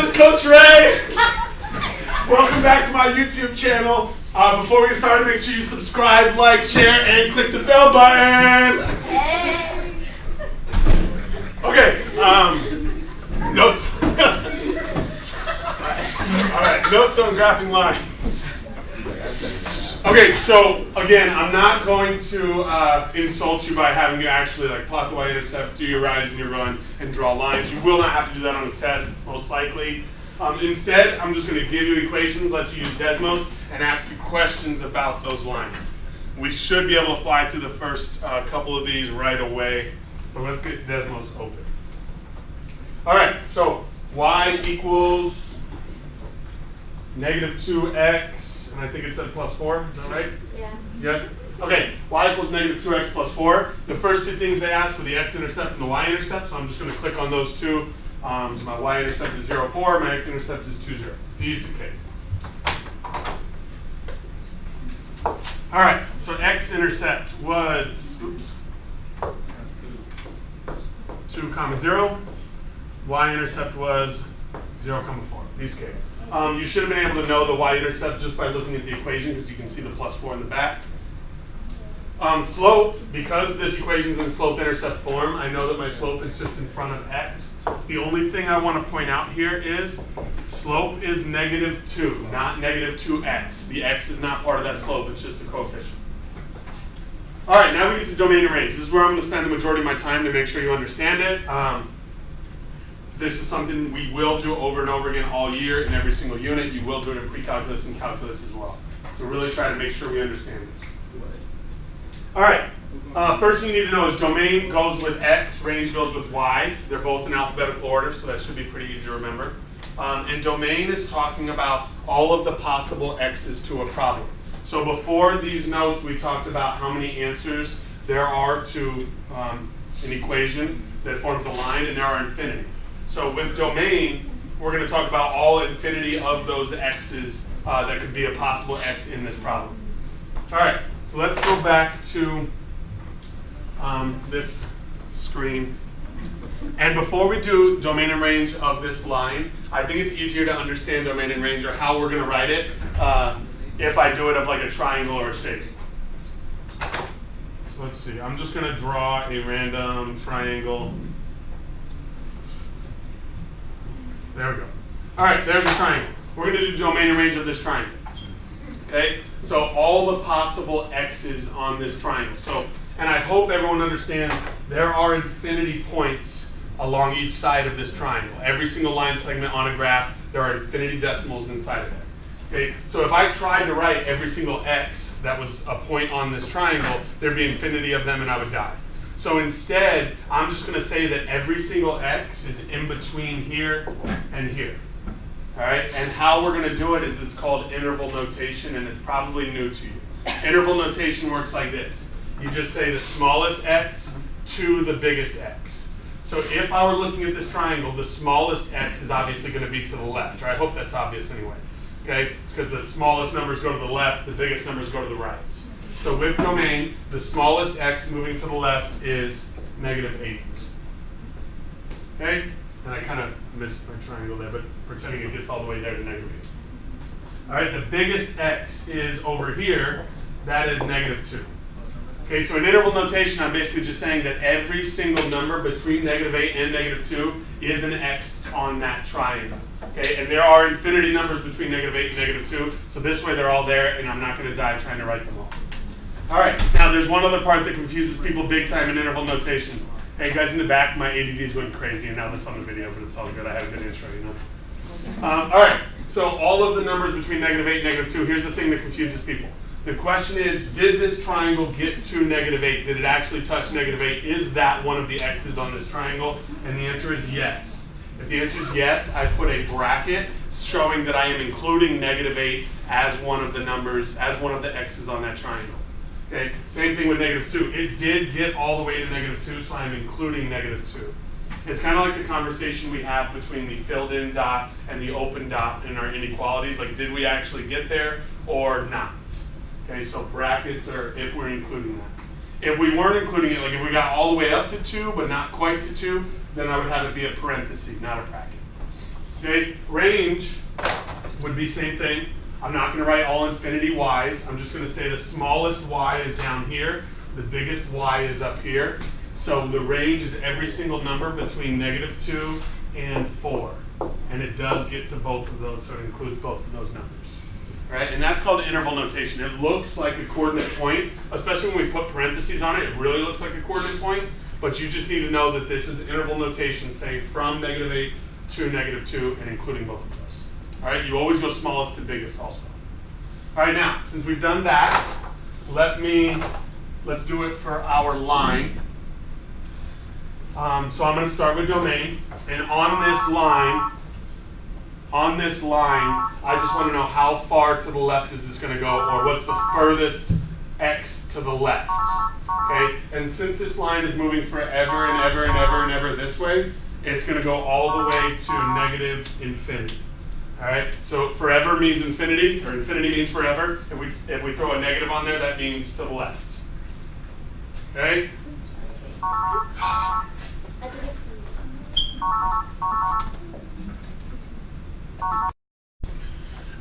it's Coach Ray. Welcome back to my YouTube channel. Before we get started, make sure you subscribe, like, share, and click the bell button. Okay, notes. Alright, notes on GraphingLines. Okay, so again, I'm not going to insult you by having you actually plot the y-intercept, do your rise and your run, and draw lines. You will not have to do that on the test, most likely. Instead, I'm just going to give you equations, let you use Desmos, and ask you questions about those lines. We should be able to fly through the first couple of these right away, but let's get Desmos open. All right, so y equals negative 2x, and I think it said plus 4, is that right? Yeah. Yes? Okay, y equals negative 2x plus 4. The first two things they asked were the x-intercept and the y-intercept, so I'm just going to click on those two. My y-intercept is 0, 4, my x-intercept is 2, 0. Piece of cake. All right, so x-intercept was, 2, 0. Y-intercept was 0, 4. Piece of cake. You should have been able to know the y-intercept just by looking at the equation because you can see the plus 4 in the back. Slope, because this equation is in slope-intercept form, I know that my slope is just in front of x. The only thing I want to point out here is slope is negative 2, not negative 2x. The x is not part of that slope, it's just a coefficient. All right, now we get to domain and range. This is where I'm going to spend the majority of my time to make sure you understand it. This is something we will do over and over again all year in every single unit. You will do it in pre-calculus and calculus as well. So really try to make sure we understand this. All right, first thing you need to know is domain goes with x, range goes with y. They're both in alphabetical order, so that should be pretty easy to remember. And domain is talking about all of the possible x's to a problem. So before these notes, we talked about how many answers there are to an equation that forms a line, and there are infinity. So with domain, we're going to talk about all infinity of those x's that could be a possible x in this problem. All right. So let's go back to this screen. And before we do domain and range of this line, I think it's easier to understand domain and range or how we're going to write it if I do it of like a triangle or a shape. So let's see. I'm just going to draw a random triangle. There we go. All right, there's a triangle. We're going to do domain and range of this triangle. Okay, so all the possible x's on this triangle. So, and I hope everyone understands there are infinity points along each side of this triangle. Every single line segment on a graph, there are infinity decimals inside of it. Okay, so if I tried to write every single x that was a point on this triangle, there'd be infinity of them and I would die. So instead, I'm just going to say that every single x is in between here and here. All right, and how we're going to do it is it's called interval notation, and it's probably new to you. Interval notation works like this. You just say the smallest x to the biggest x. So if I were looking at this triangle, the smallest x is obviously going to be to the left. Or I hope that's obvious anyway. Okay, it's because the smallest numbers go to the left, the biggest numbers go to the right. So with domain, the smallest x moving to the left is negative 8. Okay? And I kind of missed my triangle there, but pretending it gets all the way there to negative 8. All right, the biggest x is over here. That is negative 2. Okay, so in interval notation, I'm basically just saying that every single number between negative 8 and negative 2 is an x on that triangle. Okay, and there are infinity numbers between negative 8 and negative 2, so this way they're all there, and I'm not going to die trying to write them all. All right, now there's one other part that confuses people big time in interval notation. Hey guys in the back, my ADD is going crazy, and now that's on the video, but it's all good. I had a good intro, you know. All right, so all of the numbers between negative 8 and negative 2, here's the thing that confuses people. The question is, did this triangle get to negative 8? Did it actually touch negative 8? Is that one of the x's on this triangle? And the answer is yes. If the answer is yes, I put a bracket showing that I am including negative 8 as one of the numbers, as one of the x's on that triangle. Okay, same thing with negative 2. It did get all the way to negative 2, so I'm including negative 2. It's kind of like the conversation we have between the filled in dot and the open dot in our inequalities. Like, did we actually get there or not? Okay, so brackets are if we're including that. If we weren't including it, like if we got all the way up to 2 but not quite to 2, then I would have it be a parenthesis, not a bracket. Okay, range would be same thing. I'm not going to write all infinity y's. I'm just going to say the smallest y is down here. The biggest y is up here. So the range is every single number between -2 and 4. And it does get to both of those, so it includes both of those numbers. All right, and that's called interval notation. It looks like a coordinate point, especially when we put parentheses on it. It really looks like a coordinate point, but you just need to know that this is interval notation saying from -8 to -2 and including both of those. All right, you always go smallest to biggest also. All right, now, since we've done that, let's do it for our line. So I'm going to start with domain, and on this line, I just want to know how far to the left is this going to go, or what's the furthest x to the left. Okay, and since this line is moving forever and ever and ever and ever this way, it's going to go all the way to -infinity. All right, so forever means infinity, or infinity means forever. If we throw a negative on there, that means to the left. Okay?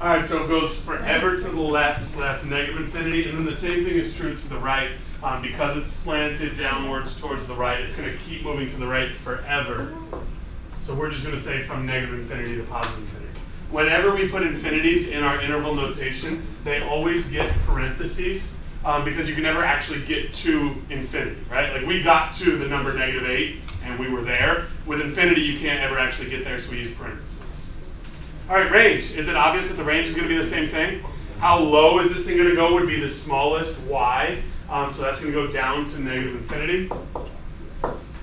All right, so it goes forever to the left, so that's -infinity, and then the same thing is true to the right. Because it's slanted downwards towards the right, it's going to keep moving to the right forever. So we're just going to say from -infinity to +infinity. Whenever we put infinities in our interval notation, they always get parentheses because you can never actually get to infinity, right? Like we got to the number -8 and we were there. With infinity, you can't ever actually get there, so we use parentheses. All right, range. Is it obvious that the range is going to be the same thing? How low is this thing going to go would be the smallest y. So that's going to go down to -infinity.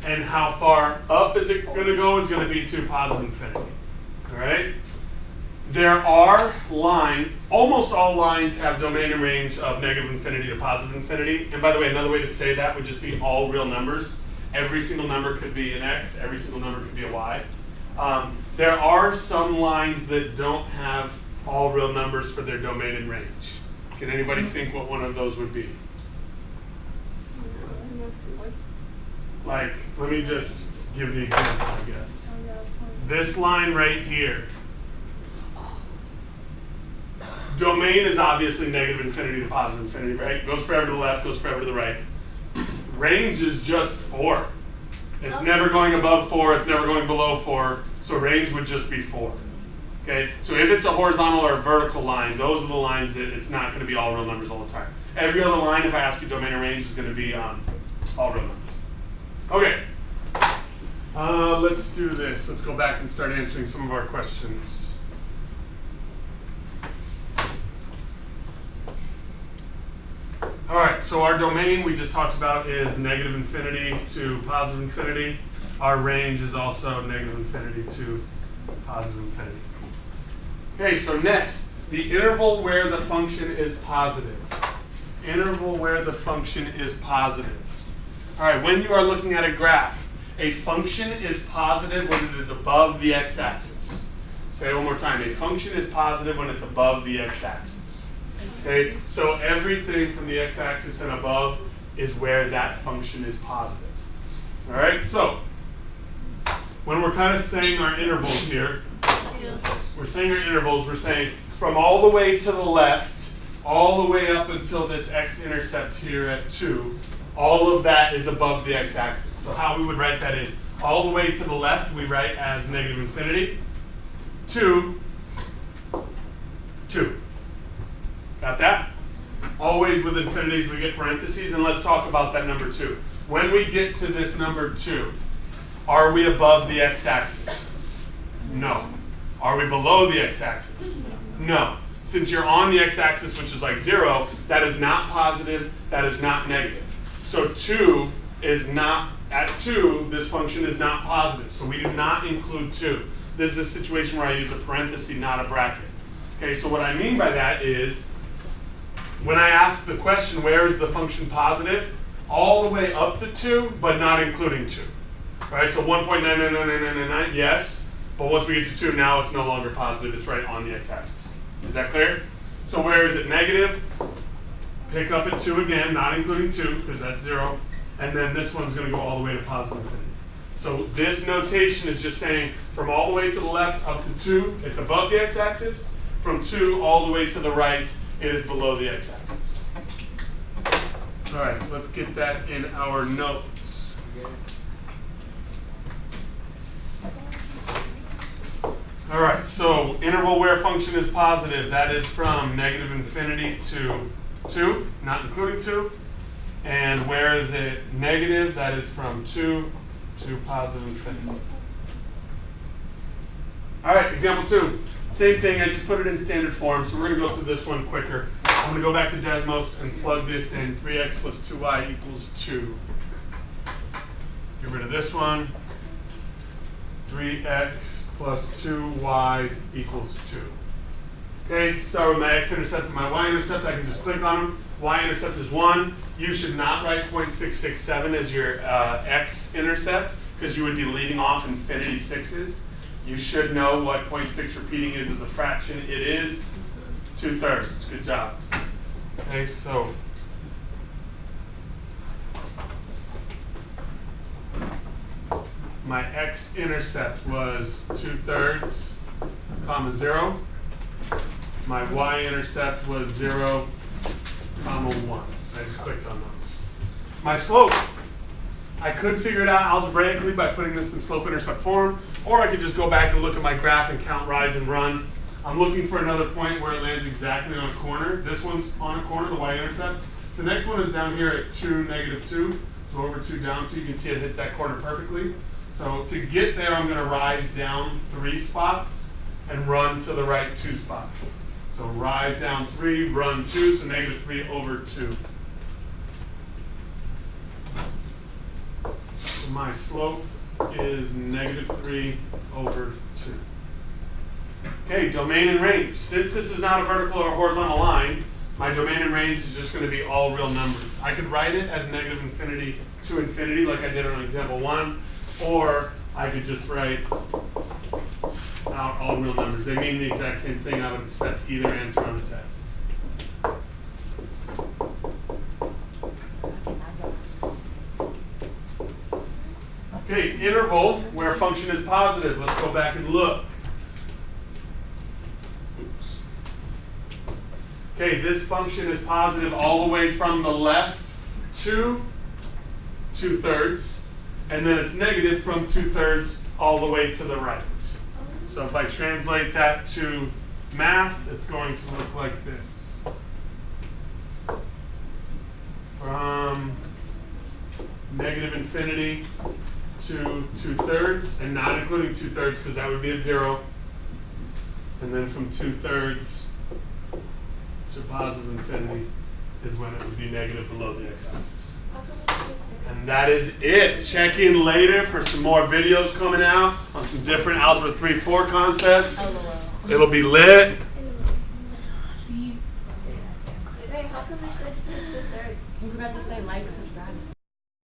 And how far up is it going to go is going to be to +infinity. All right? There are almost all lines have domain and range of -infinity to +infinity. And by the way, another way to say that would just be all real numbers. Every single number could be an x, every single number could be a y. There are some lines that don't have all real numbers for their domain and range. Can anybody think what one of those would be? Like, let me just give the example, I guess. This line right here. Domain is obviously -infinity to +infinity, right? Goes forever to the left, goes forever to the right. Range is just 4. It's never going above 4, it's never going below 4, so range would just be 4. Okay, so if it's a horizontal or a vertical line, those are the lines that it's not going to be all real numbers all the time. Every other line, if I ask you domain or range, is going to be all real numbers. Okay, let's do this. Let's go back and start answering some of our questions. All right, so our domain we just talked about is -infinity to +infinity. Our range is also -infinity to +infinity. Okay, so next, the interval where the function is positive. Interval where the function is positive. All right, when you are looking at a graph, a function is positive when it is above the x-axis. Say it one more time. A function is positive when it's above the x-axis. Okay, so everything from the x-axis and above is where that function is positive. All right, so when we're kind of saying our intervals here, we're saying from all the way to the left, all the way up until this x-intercept here at 2, all of that is above the x-axis. So how we would write that is, all the way to the left we write as -infinity, 2, 2. Got that? Always with infinities we get parentheses, and let's talk about that number 2. When we get to this number 2, are we above the x-axis? No. Are we below the x-axis? No. Since you're on the x-axis, which is like 0, that is not positive, that is not negative. So 2 is not, at 2, this function is not positive, so we do not include 2. This is a situation where I use a parenthesis, not a bracket. Okay, so what I mean by that is, when I ask the question, where is the function positive? All the way up to 2, but not including 2. Right, so 1.99999, yes, but once we get to 2, now it's no longer positive, it's right on the x-axis. Is that clear? So where is it negative? Pick up at 2 again, not including 2, because that's 0, and then this one's going to go all the way to +infinity. So this notation is just saying from all the way to the left up to 2, it's above the x-axis. From 2 all the way to the right, it is below the x-axis. All right, so let's get that in our notes. All right, so interval where function is positive, that is from negative infinity to 2, not including 2. And where is it negative, that is from 2 to positive infinity. All right, example 2. Same thing, I just put it in standard form, so we're going to go through this one quicker. I'm going to go back to Desmos and plug this in. 3x plus 2y equals 2. Get rid of this one. 3x plus 2y equals 2. Okay, start with my x-intercept and my y-intercept. I can just click on them. Y-intercept is 1. You should not write 0.667 as your x-intercept because you would be leaving off infinity 6's. You should know what 0.6 repeating is as a fraction. It is 2/3. Good job. Okay, so my x-intercept was 2/3, comma 0. My y-intercept was 0, comma 1. I just clicked on those. My slope, I could figure it out algebraically by putting this in slope-intercept form, or I could just go back and look at my graph and count rise and run. I'm looking for another point where it lands exactly on a corner. This one's on a corner, the y-intercept. The next one is down here at 2, -2. So over 2, down 2, you can see it hits that corner perfectly. So to get there, I'm going to rise down 3 spots and run to the right 2 spots. So rise down 3, run 2, so -3 over 2. So my slope is -3 over 2. Okay, domain and range. Since this is not a vertical or a horizontal line, my domain and range is just going to be all real numbers. I could write it as negative infinity to infinity like I did on example 1, or I could just write out all real numbers. They mean the exact same thing. I would accept either answer on the test. Okay, interval where function is positive. Let's go back and look. Oops. Okay, this function is positive all the way from the left to 2/3, and then it's negative from 2/3 all the way to the right. So if I translate that to math, it's going to look like this. From negative infinity to 2/3, and not including 2/3 because that would be at 0. And then from 2/3 to positive infinity is when it would be negative below the x-axis. And that is it. Check in later for some more videos coming out on some different Algebra 3-4 concepts. It'll be lit. Hey, how come we switched to 2/3? You forgot to say like, subscribe.